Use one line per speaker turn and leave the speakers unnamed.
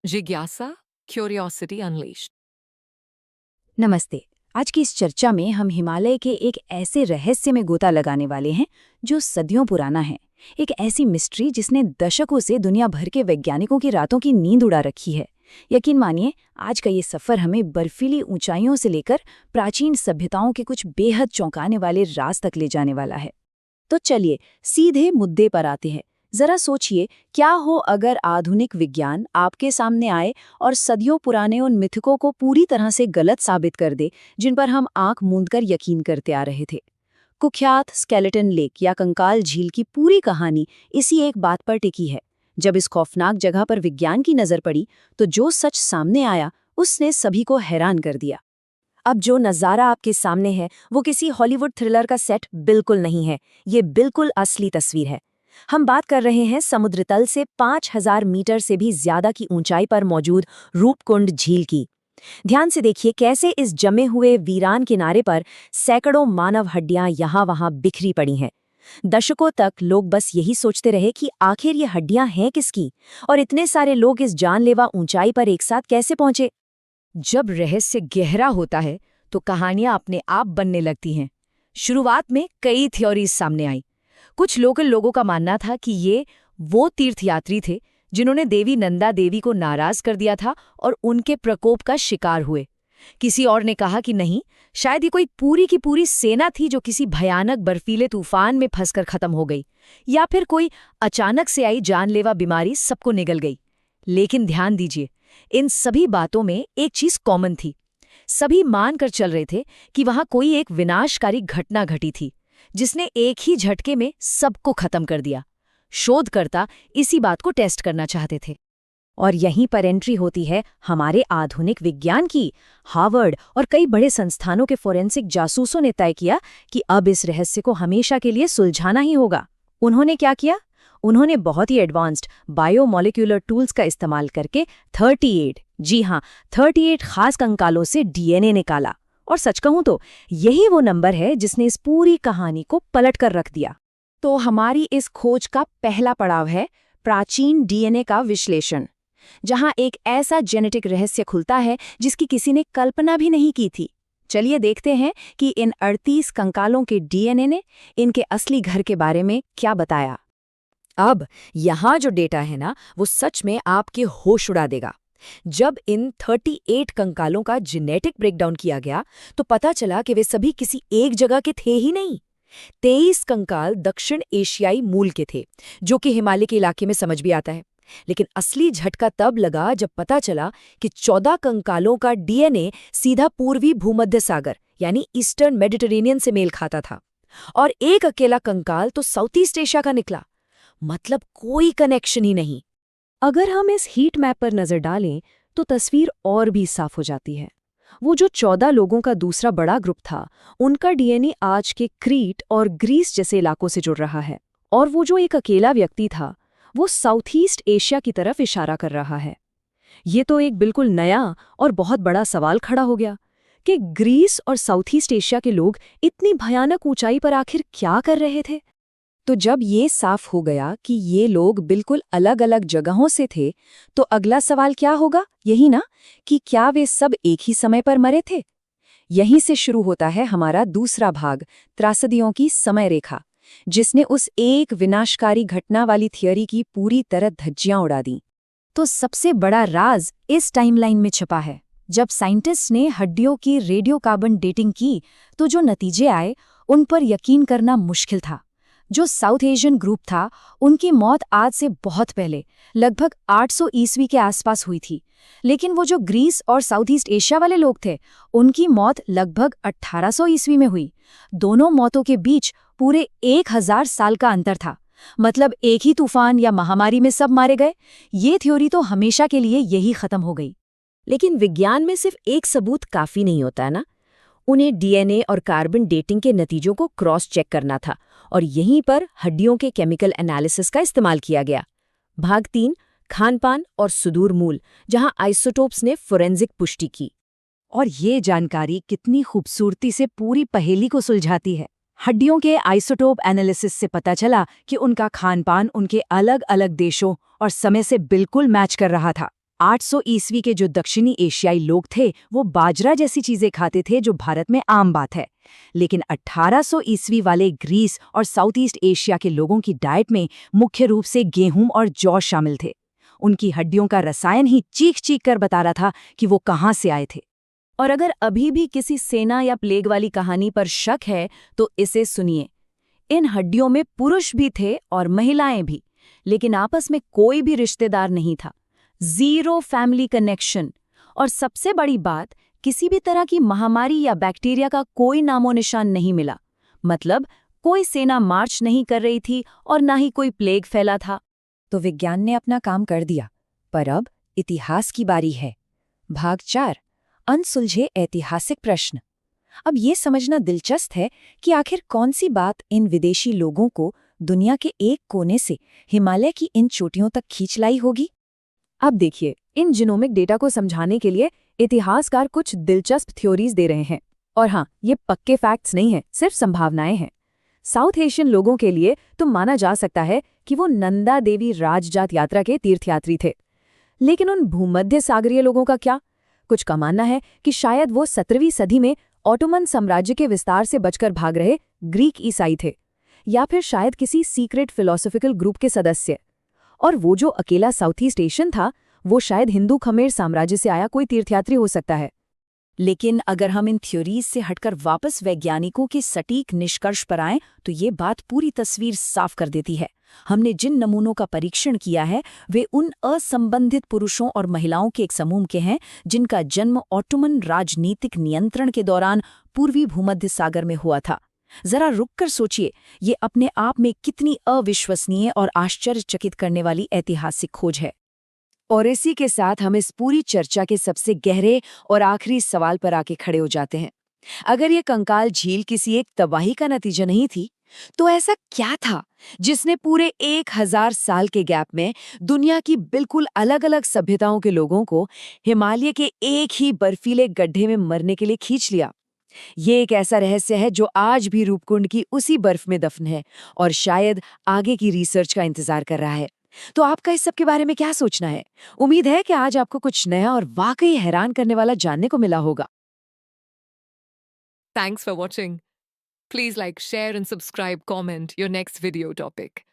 जिज्ञासा curiosity unleashed.
नमस्ते। आज की इस चर्चा में हम हिमालय के एक ऐसे रहस्य में गोता लगाने वाले हैं जो सदियों पुराना है। एक ऐसी मिस्ट्री जिसने दशकों से दुनिया भर के वैज्ञानिकों की रातों की नींद उड़ा रखी है। यकीन मानिए, आज का ये सफ़र हमें बर्फीली ऊंचाइयों से लेकर प्राचीन सभ्यताओं के कुछ बेहद चौंकाने वाले राज तक ले जाने वाला है। तो चलिए सीधे मुद्दे पर आते हैं। जरा सोचिए, क्या हो अगर आधुनिक विज्ञान आपके सामने आए और सदियों पुराने उन मिथकों को पूरी तरह से गलत साबित कर दे जिन पर हम आंख मूंदकर यकीन करते आ रहे थे। कुख्यात स्केलेटन लेक या कंकाल झील की पूरी कहानी इसी एक बात पर टिकी है। जब इस खौफनाक जगह पर विज्ञान की नजर पड़ी तो जो सच सामने आया उसने सभी को हैरान कर दिया। अब जो नज़ारा आपके सामने है वो किसी हॉलीवुड थ्रिलर का सेट बिल्कुल नहीं है। ये बिल्कुल असली तस्वीर है। हम बात कर रहे हैं समुद्र तल से 5000 मीटर से भी ज्यादा की ऊंचाई पर मौजूद रूपकुंड झील की। ध्यान से देखिए कैसे इस जमे हुए वीरान किनारे पर सैकड़ों मानव हड्डियां यहाँ वहां बिखरी पड़ी हैं। दशकों तक लोग बस यही सोचते रहे कि आखिर ये हड्डियां हैं किसकी, और इतने सारे लोग इस जानलेवा ऊंचाई पर एक साथ कैसे पहुंचे। जब रहस्य गहरा होता है तो कहानियां अपने आप बनने लगती हैं। शुरुआत में कई थ्योरीज सामने आई। कुछ लोकल लोगों का मानना था कि ये वो तीर्थयात्री थे जिन्होंने देवी नंदा देवी को नाराज कर दिया था और उनके प्रकोप का शिकार हुए। किसी और ने कहा कि नहीं, शायद ये कोई पूरी की पूरी सेना थी जो किसी भयानक बर्फीले तूफान में फंसकर खत्म हो गई, या फिर कोई अचानक से आई जानलेवा बीमारी सबको निगल गई। लेकिन ध्यान दीजिए, इन सभी बातों में एक चीज कॉमन थी। सभी मानकर चल रहे थे कि वहां कोई एक विनाशकारी घटना घटी थी जिसने एक ही झटके में सबको खत्म कर दिया। शोधकर्ता इसी बात को टेस्ट करना चाहते थे। और यहीं पर एंट्री होती है हमारे आधुनिक विज्ञान की। हार्वर्ड और कई बड़े संस्थानों के फोरेंसिक जासूसों ने तय किया कि अब इस रहस्य को हमेशा के लिए सुलझाना ही होगा। उन्होंने क्या किया? उन्होंने बहुत ही एडवांस्ड बायोमोलिक्यूलर टूल्स का इस्तेमाल करके 38, जी हाँ, 38 खास कंकालों से डीएनए निकाला। और सच कहूं तो यही वो नंबर है जिसने इस पूरी कहानी को पलट कर रख दिया। तो हमारी इस खोज का पहला पड़ाव है प्राचीन डीएनए का विश्लेषण, जहां एक ऐसा जेनेटिक रहस्य खुलता है जिसकी किसी ने कल्पना भी नहीं की थी। चलिए देखते हैं कि इन 38 कंकालों के डीएनए ने इनके असली घर के बारे में क्या बताया। अब यहाँ जो डेटा है ना, वो सच में आपके होश उड़ा देगा। जब इन 38 कंकालों का जेनेटिक ब्रेकडाउन किया गया तो पता चला कि वे सभी किसी एक जगह के थे ही नहीं। 23 कंकाल दक्षिण एशियाई मूल के थे, जो कि हिमालय के इलाके में समझ भी आता है। लेकिन असली झटका तब लगा जब पता चला कि 14 कंकालों का डीएनए सीधा पूर्वी भूमध्य सागर यानी ईस्टर्न मेडिटेरेनियन से मेल खाता था, और एक अकेला कंकाल तो साउथ ईस्ट एशिया का निकला। मतलब कोई कनेक्शन ही नहीं। अगर हम इस हीट मैप पर नजर डालें तो तस्वीर और भी साफ हो जाती है। वो जो 14 लोगों का दूसरा बड़ा ग्रुप था, उनका डीएनए आज के क्रीट और ग्रीस जैसे इलाकों से जुड़ रहा है, और वो जो एक अकेला व्यक्ति था वो साउथ ईस्ट एशिया की तरफ इशारा कर रहा है। ये तो एक बिल्कुल नया और बहुत बड़ा सवाल खड़ा हो गया कि ग्रीस और साउथ ईस्ट एशिया के लोग इतनी भयानक ऊंचाई पर आखिर क्या कर रहे थे। तो जब ये साफ हो गया कि ये लोग बिल्कुल अलग अलग जगहों से थे, तो अगला सवाल क्या होगा? यही ना, कि क्या वे सब एक ही समय पर मरे थे? यहीं से शुरू होता है हमारा दूसरा भाग, त्रासदियों की समय रेखा, जिसने उस एक विनाशकारी घटना वाली थियरी की पूरी तरह धज्जियां उड़ा दी। तो सबसे बड़ा राज इस टाइमलाइन में छिपा है। जब साइंटिस्ट ने हड्डियों की रेडियोकार्बन डेटिंग की तो जो नतीजे आए उन पर यकीन करना मुश्किल था। जो साउथ एशियन ग्रुप था, उनकी मौत आज से बहुत पहले लगभग 800 ईस्वी के आसपास हुई थी। लेकिन वो जो ग्रीस और साउथ ईस्ट एशिया वाले लोग थे, उनकी मौत लगभग 1800 ईस्वी में हुई। दोनों मौतों के बीच पूरे 1000 साल का अंतर था। मतलब एक ही तूफान या महामारी में सब मारे गए। ये थ्योरी तो हमेशा के लिए यही खत्म हो गई। लेकिन विज्ञान में सिर्फ एक सबूत काफी नहीं होता है ना। उन्हें डीएनए और कार्बन डेटिंग के नतीजों को क्रॉस चेक करना था, और यहीं पर हड्डियों के केमिकल एनालिसिस का इस्तेमाल किया गया। भाग 3, खानपान और सुदूर मूल, जहां आइसोटोप्स ने फोरेंसिक पुष्टि की। और ये जानकारी कितनी खूबसूरती से पूरी पहेली को सुलझाती है। हड्डियों के आइसोटोप एनालिसिस से पता चला कि उनका खानपान उनके अलग अलग देशों और समय से बिल्कुल मैच कर रहा था। 800 ईस्वी के जो दक्षिणी एशियाई लोग थे वो बाजरा जैसी चीजें खाते थे जो भारत में आम बात है। लेकिन 1800 ईस्वी वाले ग्रीस और साउथ ईस्ट एशिया के लोगों की डाइट में मुख्य रूप से गेहूं और जौ शामिल थे। उनकी हड्डियों का रसायन ही चीख चीख कर बता रहा था कि वो कहाँ से आए थे। और अगर अभी भी किसी सेना या प्लेग वाली कहानी पर शक है तो इसे सुनिए। इन हड्डियों में पुरुष भी थे और महिलाएं भी, लेकिन आपस में कोई भी रिश्तेदार नहीं था। Zero family connection. और सबसे बड़ी बात, किसी भी तरह की महामारी या बैक्टीरिया का कोई नामो निशान नहीं मिला। मतलब कोई सेना मार्च नहीं कर रही थी और ना ही कोई प्लेग फैला था। तो विज्ञान ने अपना काम कर दिया, पर अब इतिहास की बारी है। भाग 4, अनसुलझे ऐतिहासिक प्रश्न। अब ये समझना दिलचस्प है कि आखिर कौन सी बात इन विदेशी लोगों को दुनिया के एक कोने से हिमालय की इन चोटियों तक खींच लाई होगी। अब देखिए, इन जीनोमिक डेटा को समझाने के लिए इतिहासकार कुछ दिलचस्प थ्योरीज दे रहे हैं। और हाँ, ये पक्के फैक्ट्स नहीं हैं, सिर्फ संभावनाएं हैं। साउथ एशियन लोगों के लिए तो माना जा सकता है कि वो नंदा देवी राजजात यात्रा के तीर्थयात्री थे। लेकिन उन भूमध्य सागरीय लोगों का क्या? कुछ का मानना है कि शायद वो 17वीं सदी में ऑटोमन साम्राज्य के विस्तार से बचकर भाग रहे ग्रीक ईसाई थे, या फिर शायद किसी सीक्रेट फिलोसॉफिकल ग्रुप के सदस्य। और वो जो अकेला साउथ ईस्ट एशियन था, वो शायद हिंदू खमेर साम्राज्य से आया कोई तीर्थयात्री हो सकता है। लेकिन अगर हम इन थ्योरीज से हटकर वापस वैज्ञानिकों के सटीक निष्कर्ष पर आएं, तो ये बात पूरी तस्वीर साफ कर देती है। हमने जिन नमूनों का परीक्षण किया है वे उन असंबंधित पुरुषों और महिलाओं के एक समूह के हैं जिनका जन्म ऑटोमन राजनीतिक नियंत्रण के दौरान पूर्वी भूमध्य सागर में हुआ था। जरा रुककर सोचिए, ये अपने आप में कितनी अविश्वसनीय और आश्चर्यचकित करने वाली ऐतिहासिक खोज है। और इसी के साथ हम इस पूरी चर्चा के सबसे गहरे और आखिरी सवाल पर आके खड़े हो जाते हैं। अगर ये कंकाल झील किसी एक तबाही का नतीजा नहीं थी, तो ऐसा क्या था जिसने पूरे 1000 साल के गैप में दुनिया की बिल्कुल अलग-अलग सभ्यताओं के लोगों को हिमालय के एक ही बर्फीले गड्ढे में मरने के लिए खींच लिया? ये एक ऐसा रहस्य है जो आज भी रूपकुंड की उसी बर्फ में दफन है और शायद आगे की रिसर्च का इंतजार कर रहा है। तो आपका इस सब के बारे में क्या सोचना है? उम्मीद है कि आज आपको कुछ नया और वाकई हैरान करने वाला जानने को मिला होगा।
Thanks for watching. Please like, share, and subscribe, comment your next video topic.